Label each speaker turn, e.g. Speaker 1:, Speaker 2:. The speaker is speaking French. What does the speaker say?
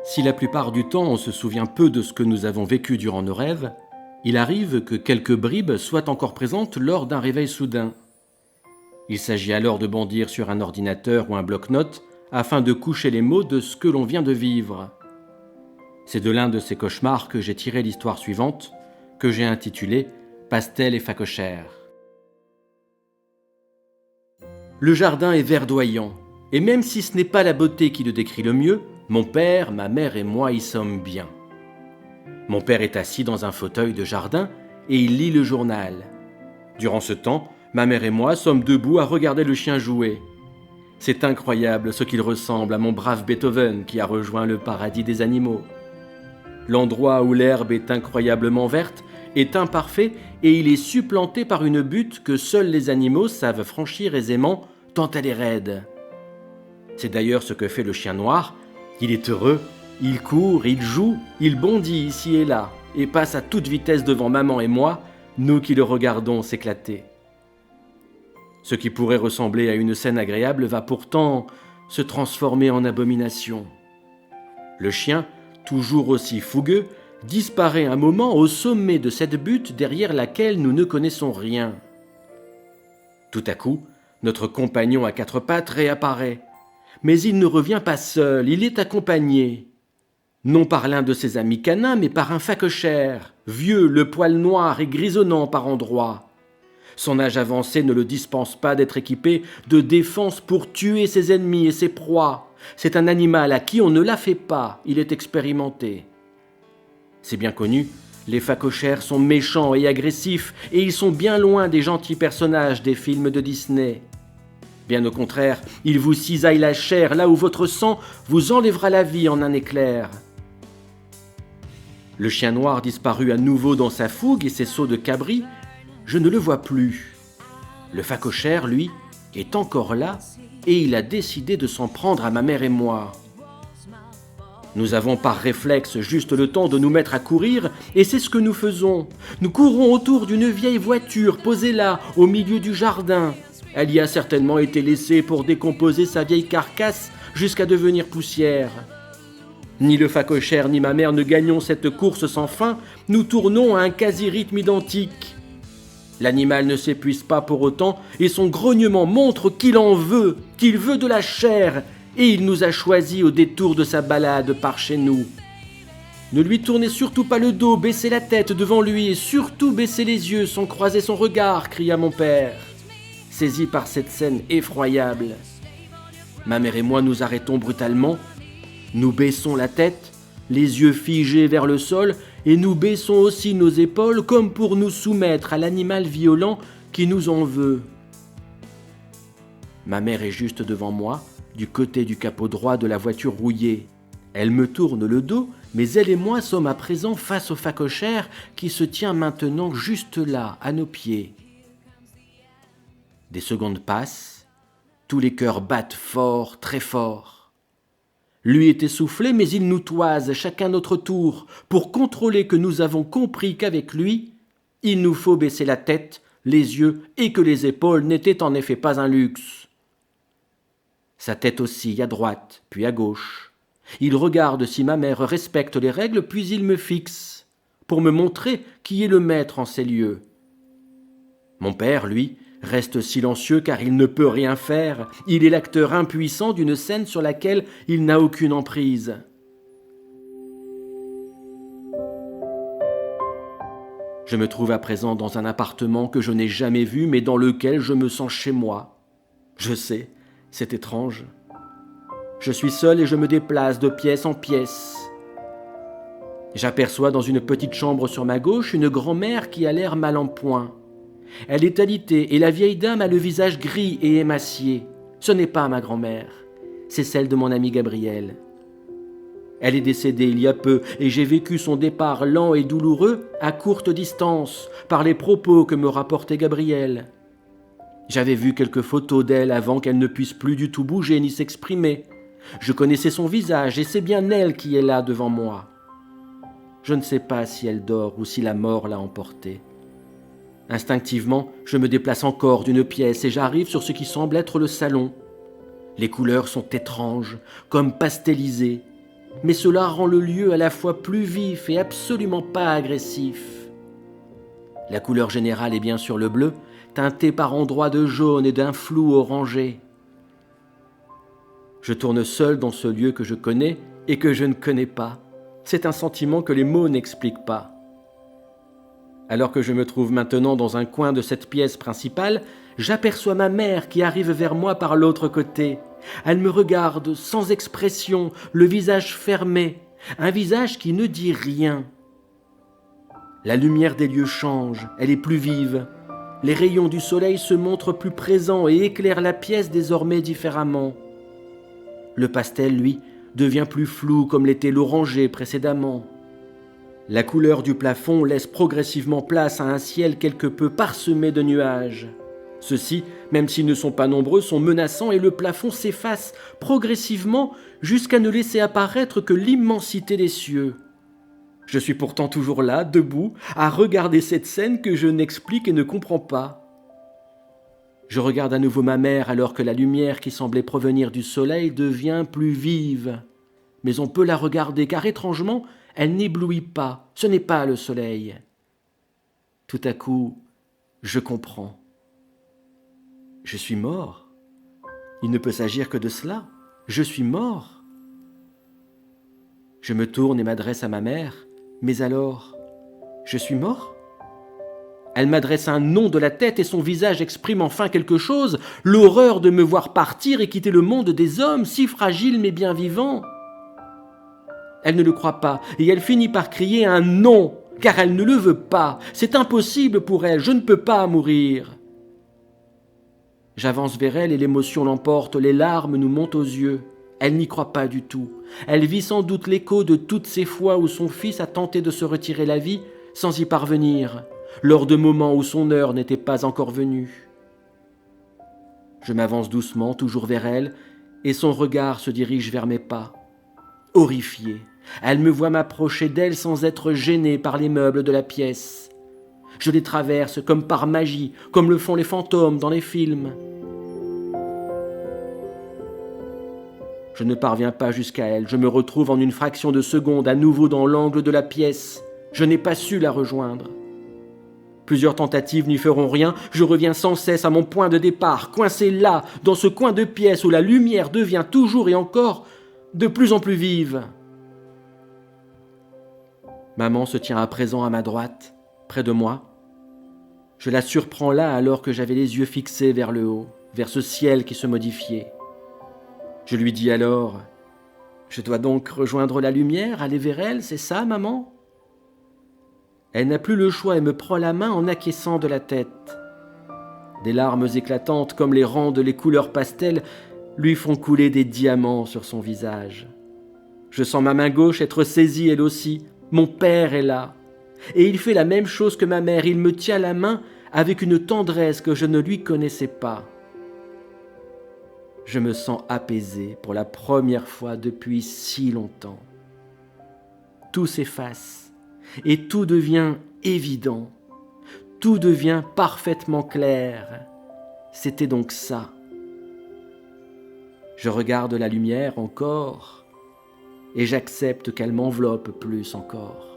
Speaker 1: Si la plupart du temps on se souvient peu de ce que nous avons vécu durant nos rêves, il arrive que quelques bribes soient encore présentes lors d'un réveil soudain. Il s'agit alors de bondir sur un ordinateur ou un bloc-notes afin de coucher les mots de ce que l'on vient de vivre. C'est de l'un de ces cauchemars que j'ai tiré l'histoire suivante, que j'ai intitulée « Pastel et facochère ». Le jardin est verdoyant, et même si ce n'est pas la beauté qui le décrit le mieux, mon père, ma mère et moi y sommes bien. Mon père est assis dans un fauteuil de jardin et il lit le journal. Durant ce temps, ma mère et moi sommes debout à regarder le chien jouer. C'est incroyable ce qu'il ressemble à mon brave Beethoven qui a rejoint le paradis des animaux. L'endroit où l'herbe est incroyablement verte est imparfait et il est supplanté par une butte que seuls les animaux savent franchir aisément tant elle est raide. C'est d'ailleurs ce que fait le chien noir. Il est heureux, il court, il joue, il bondit ici et là et passe à toute vitesse devant maman et moi, nous qui le regardons s'éclater. Ce qui pourrait ressembler à une scène agréable va pourtant se transformer en abomination. Le chien, toujours aussi fougueux, disparaît un moment au sommet de cette butte derrière laquelle nous ne connaissons rien. Tout à coup, notre compagnon à quatre pattes réapparaît. Mais il ne revient pas seul, il est accompagné. Non par l'un de ses amis canins, mais par un facochère, vieux, le poil noir et grisonnant par endroits. Son âge avancé ne le dispense pas d'être équipé de défenses pour tuer ses ennemis et ses proies. C'est un animal à qui on ne la fait pas, il est expérimenté. C'est bien connu, les facochères sont méchants et agressifs, et ils sont bien loin des gentils personnages des films de Disney. Bien au contraire, ils vous cisaillent la chair là où votre sang vous enlèvera la vie en un éclair. Le chien noir disparut à nouveau dans sa fougue et ses sauts de cabri, je ne le vois plus. Le facochère, lui, est encore là et il a décidé de s'en prendre à ma mère et moi. Nous avons par réflexe juste le temps de nous mettre à courir et c'est ce que nous faisons. Nous courons autour d'une vieille voiture posée là, au milieu du jardin. Elle y a certainement été laissée pour décomposer sa vieille carcasse jusqu'à devenir poussière. Ni le facochère ni ma mère ne gagnons cette course sans fin, nous tournons à un quasi-rythme identique. L'animal ne s'épuise pas pour autant et son grognement montre qu'il en veut, qu'il veut de la chair et il nous a choisis au détour de sa balade par chez nous. Ne lui tournez surtout pas le dos, baissez la tête devant lui et surtout baissez les yeux sans croiser son regard, cria mon père, saisi par cette scène effroyable. Ma mère et moi nous arrêtons brutalement, nous baissons la tête, les yeux figés vers le sol, et nous baissons aussi nos épaules comme pour nous soumettre à l'animal violent qui nous en veut. Ma mère est juste devant moi, du côté du capot droit de la voiture rouillée. Elle me tourne le dos, mais elle et moi sommes à présent face au facochère qui se tient maintenant juste là, à nos pieds. Des secondes passent, tous les cœurs battent fort, très fort. Lui est essoufflé, mais il nous toise chacun notre tour pour contrôler que nous avons compris qu'avec lui, il nous faut baisser la tête, les yeux et que les épaules n'étaient en effet pas un luxe. Sa tête oscille à droite, puis à gauche. Il regarde si ma mère respecte les règles, puis il me fixe, pour me montrer qui est le maître en ces lieux. Mon père, lui, reste silencieux car il ne peut rien faire. Il est l'acteur impuissant d'une scène sur laquelle il n'a aucune emprise. Je me trouve à présent dans un appartement que je n'ai jamais vu, mais dans lequel je me sens chez moi. Je sais, c'est étrange. Je suis seul et je me déplace de pièce en pièce. J'aperçois dans une petite chambre sur ma gauche une grand-mère qui a l'air mal en point. Elle est alitée et la vieille dame a le visage gris et émacié. Ce n'est pas ma grand-mère, c'est celle de mon ami Gabriel. Elle est décédée il y a peu et j'ai vécu son départ lent et douloureux à courte distance par les propos que me rapportait Gabriel. J'avais vu quelques photos d'elle avant qu'elle ne puisse plus du tout bouger ni s'exprimer. Je connaissais son visage et c'est bien elle qui est là devant moi. Je ne sais pas si elle dort ou si la mort l'a emportée. Instinctivement, je me déplace encore d'une pièce et j'arrive sur ce qui semble être le salon. Les couleurs sont étranges, comme pastelisées. mais cela rend le lieu à la fois plus vif et absolument pas agressif. La couleur générale est bien sûr le bleu, teinté par endroits de jaune et d'un flou orangé. Je tourne seul dans ce lieu que je connais et que je ne connais pas. C'est un sentiment que les mots n'expliquent pas. Alors que je me trouve maintenant dans un coin de cette pièce principale, j'aperçois ma mère qui arrive vers moi par l'autre côté. Elle me regarde sans expression, le visage fermé, un visage qui ne dit rien. La lumière des lieux change, elle est plus vive. Les rayons du soleil se montrent plus présents et éclairent la pièce désormais différemment. Le pastel, lui, devient plus flou comme l'était l'orangé précédemment. La couleur du plafond laisse progressivement place à un ciel quelque peu parsemé de nuages. Ceux-ci, même s'ils ne sont pas nombreux, sont menaçants et le plafond s'efface progressivement jusqu'à ne laisser apparaître que l'immensité des cieux. Je suis pourtant toujours là, debout, à regarder cette scène que je n'explique et ne comprends pas. Je regarde à nouveau ma mère alors que la lumière qui semblait provenir du soleil devient plus vive. Mais on peut la regarder car étrangement, elle n'éblouit pas, ce n'est pas le soleil. Tout à coup, je comprends. Je suis mort. Il ne peut s'agir que de cela. Je suis mort. Je me tourne et m'adresse à ma mère. Mais alors, je suis mort ? Elle m'adresse un nom de la tête et son visage exprime enfin quelque chose, l'horreur de me voir partir et quitter le monde des hommes, si fragile mais bien vivant. Elle ne le croit pas et elle finit par crier un non, car elle ne le veut pas. C'est impossible pour elle, je ne peux pas mourir. J'avance vers elle et l'émotion l'emporte, les larmes nous montent aux yeux. Elle n'y croit pas du tout. Elle vit sans doute l'écho de toutes ces fois où son fils a tenté de se retirer la vie sans y parvenir, lors de moments où son heure n'était pas encore venue. Je m'avance doucement, toujours vers elle, et son regard se dirige vers mes pas. Horrifiée, elle me voit m'approcher d'elle sans être gênée par les meubles de la pièce. Je les traverse comme par magie, comme le font les fantômes dans les films. Je ne parviens pas jusqu'à elle, je me retrouve en une fraction de seconde à nouveau dans l'angle de la pièce. Je n'ai pas su la rejoindre. Plusieurs tentatives n'y feront rien, je reviens sans cesse à mon point de départ, coincé là, dans ce coin de pièce où la lumière devient toujours et encore de plus en plus vive. Maman se tient à présent à ma droite, près de moi. Je la surprends là alors que j'avais les yeux fixés vers le haut, vers ce ciel qui se modifiait. Je lui dis alors « Je dois donc rejoindre la lumière, aller vers elle, c'est ça, maman ?» Elle n'a plus le choix et me prend la main en acquiesçant de la tête. Des larmes éclatantes comme les rendent les couleurs pastel lui font couler des diamants sur son visage. Je sens ma main gauche être saisie elle aussi. Mon père est là. Et il fait la même chose que ma mère. Il me tient la main avec une tendresse que je ne lui connaissais pas. Je me sens apaisé pour la première fois depuis si longtemps. Tout s'efface et tout devient évident. Tout devient parfaitement clair. C'était donc ça. Je regarde la lumière encore et j'accepte qu'elle m'enveloppe plus encore.